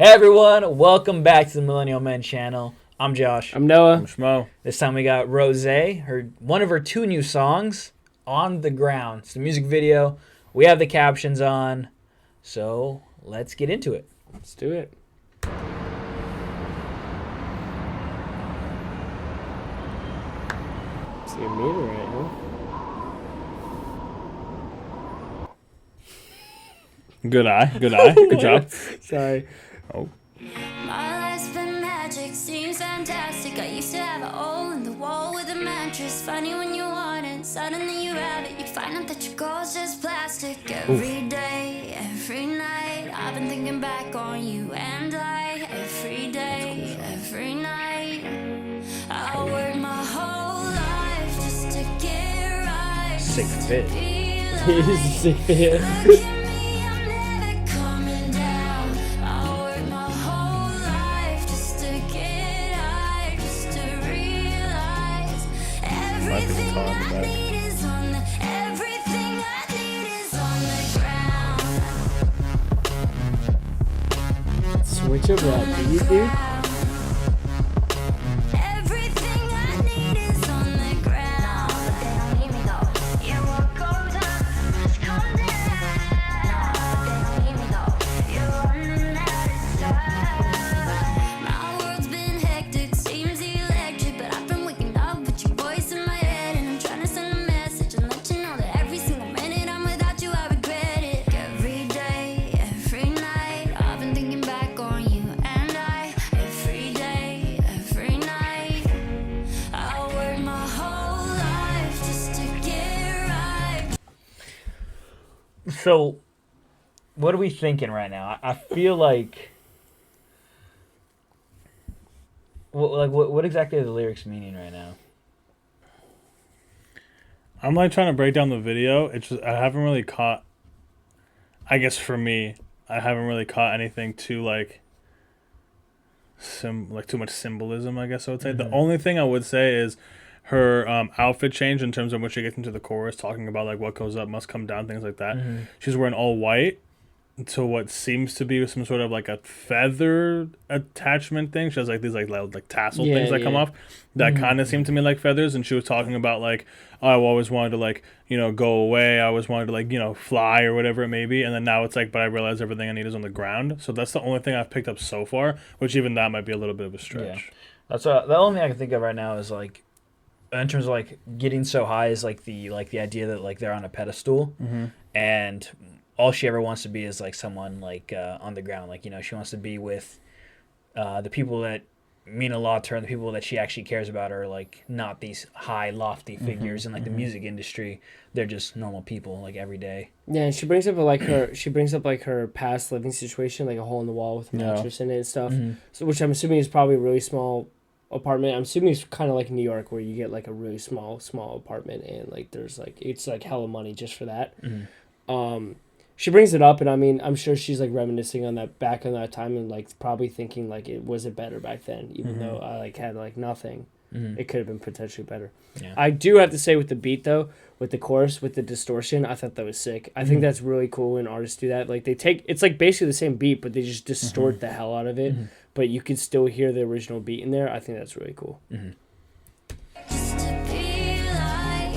Hey everyone, welcome back to the Millennial Men channel. I'm Josh. I'm Noah. I'm Shmo. This time we got ROSÉ, one of her two new songs, On the Ground. It's the music video. We have the captions on, so let's get into it. Let's do it. See a meteorite, huh? Good eye. Good job. Sorry. Oh. My life's been magic, seems fantastic. I used to have a hole in the wall with a mattress. Funny when you want it, suddenly you have it. You find out that your goal's just plastic. Every day, every night, I've been thinking back on you and I. Every day, every night, I work my whole life just to get right. Sick fit. He's sick fit. Look at me, I'm never coming down. I work my whole life just to get high, just to realize everything I need is on the, everything I need is on the ground. Switch up that beat, dude. Everything I need is on the ground. But they don't need me though. Yeah, what goes up must come down. But they don't need me though. You're running out of time. My world's been hectic, seems electric, but I've been waking up with your voice in my head, and I'm trying to send a message and let you know that every single minute I'm without you, I regret it. Every day, every night, I've been thinking back on you and I. Every day, every night, I work my whole life just to get right. So, what are we thinking right now? I feel like, what exactly are the lyrics meaning right now? I'm like trying to break down the video. It's just I haven't really caught. I guess for me, I haven't really caught anything too like too much symbolism. I guess I would say the only thing I would say is her outfit change in terms of when she gets into the chorus, talking about like what goes up must come down, things like that. She's wearing all white to what seems to be some sort of like a feather attachment thing. She has like these like loud like tassel Yeah, things that come yeah. off that kind of seem to me like feathers. And she was talking about like, oh, I always wanted to like, go away. I always wanted to like, fly or whatever it may be. And then now it's like, but I realize everything I need is on the ground. So that's the only thing I've picked up so far, which even that might be a little bit of a stretch. That's the only thing I can think of right now is like, in terms of like getting so high is like the idea that like they're on a pedestal, and all she ever wants to be is like someone like on the ground. Like she wants to be with the people that mean a lot to her, and the people that she actually cares about are like not these high lofty figures in like the music industry. They're just normal people like every day. Yeah, and she brings up like her past living situation, like a hole in the wall with a mattress in it and stuff. So, which I'm assuming is probably a really small apartment. I'm assuming it's kind of like New York, where you get like a really small apartment, and like there's like it's like hella money just for that. She brings it up, and I mean, I'm sure she's like reminiscing on that back in that time, and like probably thinking like it was it better back then, even though I like had like nothing. It could have been potentially better. Yeah. I do have to say with the beat though, with the chorus, with the distortion, I thought that was sick. I think that's really cool when artists do that. Like they take, it's like basically the same beat, but they just distort the hell out of it. But you can still hear the original beat in there. I think that's really cool. Just to be like,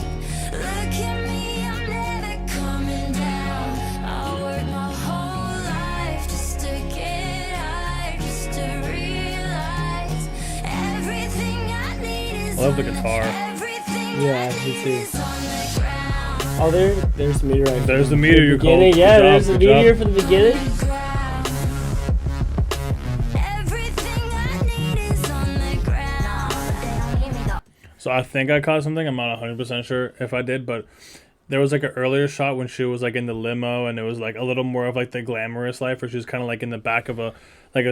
look at me, I'm never coming down. I work my whole life just to get high, just to realize everything I need is I love the on guitar. everything Yeah, I me need too. is on the ground. Oh, there's the meteorite. There's the meteor you called. Beginning, yeah, Good job, there's the good job. meteor from the beginning. Everything I need is on the ground. But they don't need me though. So I think I caught something. I'm not 100% sure if I did, but there was like an earlier shot when she was like in the limo, and it was like a little more of like the glamorous life, where she was kind of like in the back of a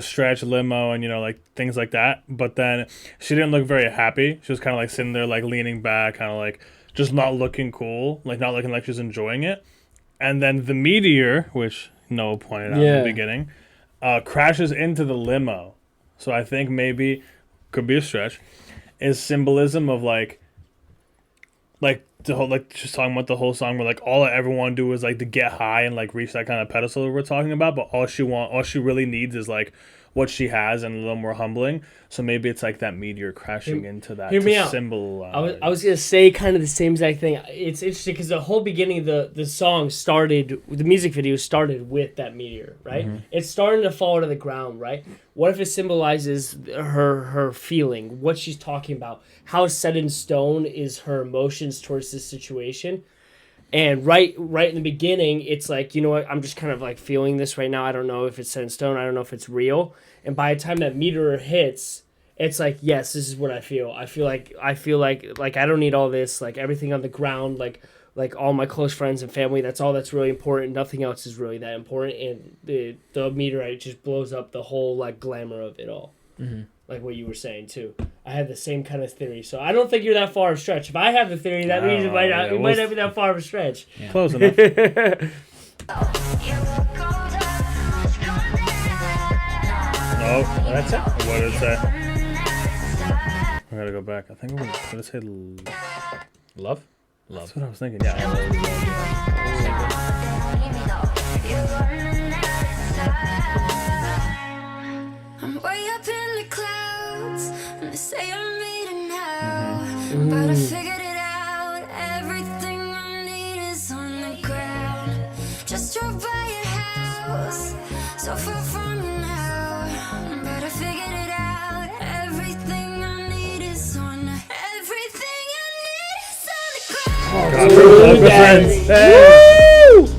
stretch limo, and like things like that. But then she didn't look very happy. She was kind of like sitting there like leaning back, kind of like just not looking cool, like not looking like she's enjoying it. And then the meteor, which Noah pointed out in the beginning, crashes into the limo. So I think maybe, could be a stretch, is symbolism of like the whole, like, just talking about the whole song where, like, all I ever want to do is, like, to get high and, like, reach that kind of pedestal that we're talking about, but all she really needs is, like, what she has and a little more humbling. So maybe it's like that meteor crashing into that hear me to out. symbolize. I was gonna say kind of the same exact thing. It's interesting because the whole beginning of the song started, the music video started with that meteor, right? It's starting to fall to the ground, right? What if it symbolizes her feeling, what she's talking about, how set in stone is her emotions towards this situation? And right in the beginning, it's like, you know what, I'm just kind of like feeling this right now. I don't know if it's set in stone. I don't know if it's real. And by the time that meteor hits, it's like, yes, this is what I feel. I feel like I don't need all this, like everything on the ground, like all my close friends and family. That's all that's really important. Nothing else is really that important. And the meteorite just blows up the whole like glamour of it all. Mm-hmm. Like what you were saying too. I had the same kind of theory, so I don't think you're that far of a stretch. If I have the theory, that means it might not be that far of a stretch. Yeah. Close enough. No, That's it. what did it say? I gotta go back. I think what did it say? Love. That's what I was thinking. Yeah. I'm way up in the clouds, and they say I'm meeting now. But I figured it out. Everything I need is on the ground. Just drove by your house, so far from you now. But I figured it out. Everything I need is on. Everything I need is on the ground. Woo!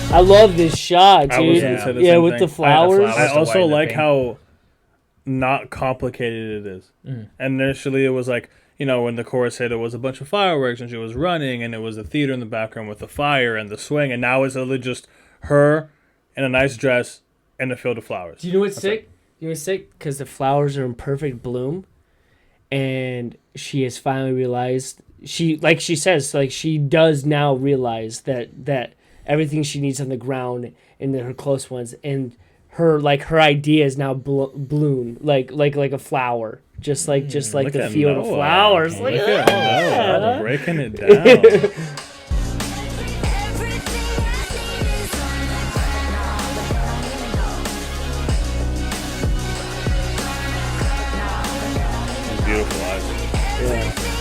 I love this shot, I was dude. gonna say the Yeah, same with thing. the flowers. I the also white and the like pink. how not complicated it is. Initially, it was like, you know, when the chorus hit, it was a bunch of fireworks and she was running, and it was a theater in the background with the fire and the swing, and now it's literally just her in a nice dress in a field of flowers. Do you know what's sick? You know what's sick? Because the flowers are in perfect bloom, and she has finally realized she says, like she does now realize that everything she needs on the ground and her close ones, and her idea is now bloom like a flower, just like Look the at field of Noah. flowers. Look Like, at ah. Noah, breaking it down. Beautiful eyes.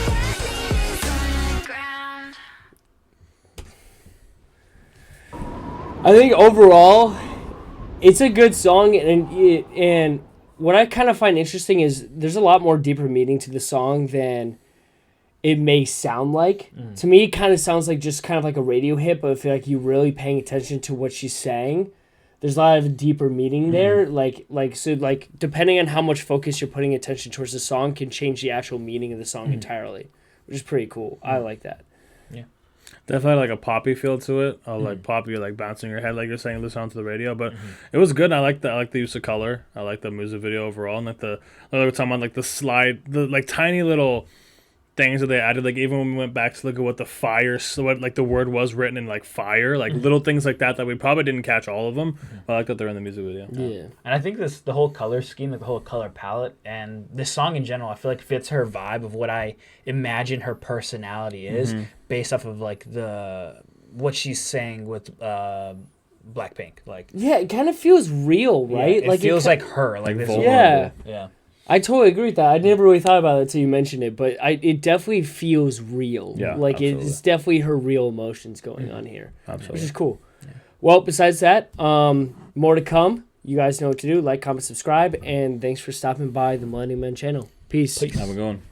I think overall, it's a good song, and what I kind of find interesting is there's a lot more deeper meaning to the song than it may sound like. To me, it kind of sounds like just kind of like a radio hit, but if like you really paying attention to what she's saying, there's a lot of deeper meaning there. So depending on how much focus you're putting attention towards the song can change the actual meaning of the song entirely, which is pretty cool. I like that. Definitely like a poppy feel to it. Like poppy, like bouncing your head, like you're saying, listen to the radio. But it was good. I like the use of color. I like the music video overall, and like like we were talking about, like the slide, the like tiny little things that they added. Like even when we went back to look at what the fire, so what like the word was written in like fire, like little things like that we probably didn't catch all of them. But I like that they're in the music video. Yeah. And I think the whole color scheme, like the whole color palette, and this song in general, I feel like fits her vibe of what I imagine her personality is, based off of like what she's saying with Blackpink. Like, Yeah, it kind of feels real, right? it feels like her. Like this. vulnerable. Yeah. I totally agree with that. I never really thought about it until you mentioned it, but it definitely feels real. Yeah, like absolutely. it's definitely her real emotions going on here, Absolutely. which is cool. Yeah. Well, besides that, more to come. You guys know what to do. Like, comment, subscribe, and thanks for stopping by the Millennium Men channel. Peace. Have a good one.